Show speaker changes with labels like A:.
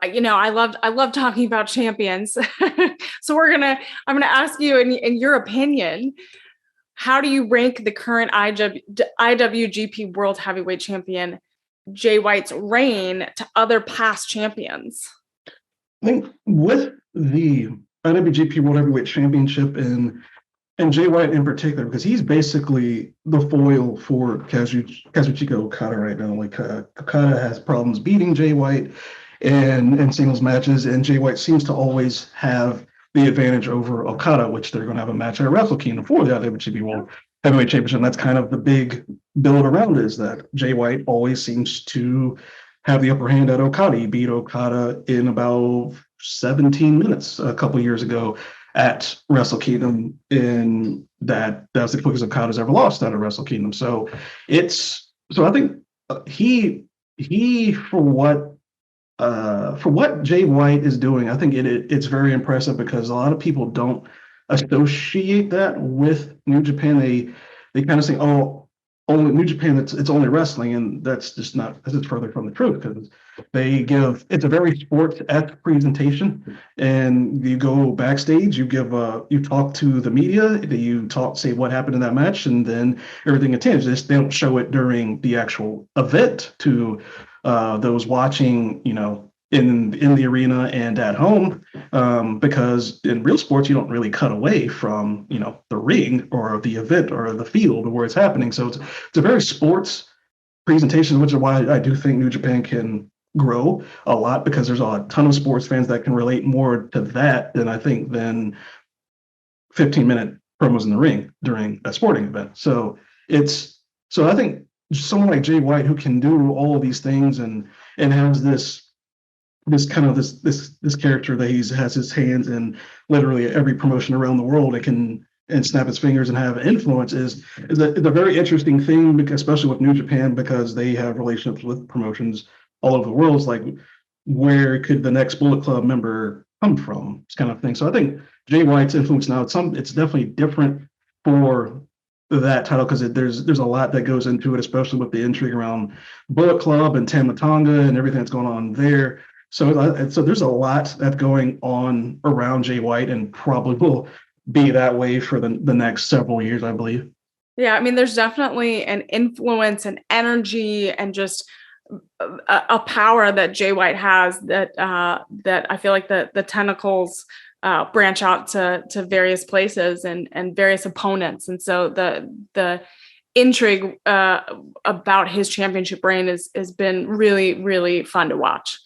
A: I love talking about champions. So I'm gonna ask you, in your opinion, how do you rank the current IWGP World Heavyweight Champion Jay White's reign to other past champions?
B: I think with the IWGP World Heavyweight Championship and Jay White in particular, because he's basically the foil for Kazuchika Okada right now. Like Okada has problems beating Jay White in singles matches, and Jay White seems to always have the advantage over Okada, which they're going to have a match at Wrestle Kingdom for the IWGP World Heavyweight Championship. And that's kind of the big build around it, is that Jay White always seems to have the upper hand at Okada. He beat Okada in about 17 minutes a couple years ago at Wrestle Kingdom, in that was the quickest Okada's ever lost out of Wrestle Kingdom. So I think he for what Jay White is doing, I think it's very impressive, because a lot of people don't associate that with New Japan. They kind of say, oh, only New Japan, it's only wrestling, and that's just not, this is further from the truth, because it's a very sports-esque presentation, and you go backstage, you talk to the media, you say what happened in that match, and then everything attends. They don't show it during the actual event to those watching, in the arena and at home, because in real sports you don't really cut away from the ring or the event or the field where it's happening. So it's a very sports presentation, which is why I do think New Japan can grow a lot, because there's a ton of sports fans that can relate more to that than 15-minute promos in the ring during a sporting event. So I think someone like Jay White, who can do all of these things and has this character that has his hands in literally every promotion around the world, and snap his fingers and have influence, is a very interesting thing, because especially with New Japan, because they have relationships with promotions all over the world. It's like, where could the next Bullet Club member come from? This kind of thing. So I think Jay White's influence now, it's definitely different for that title, because there's a lot that goes into it, especially with the intrigue around Bullet Club and Tama Tonga and everything that's going on there. So there's a lot that's going on around Jay White, and probably will be that way for the next several years, I believe.
A: Yeah, I mean, there's definitely an influence and energy and just a power that Jay White has, that I feel like the tentacles branch out to various places and various opponents. And so the intrigue about his championship reign has been really, really fun to watch.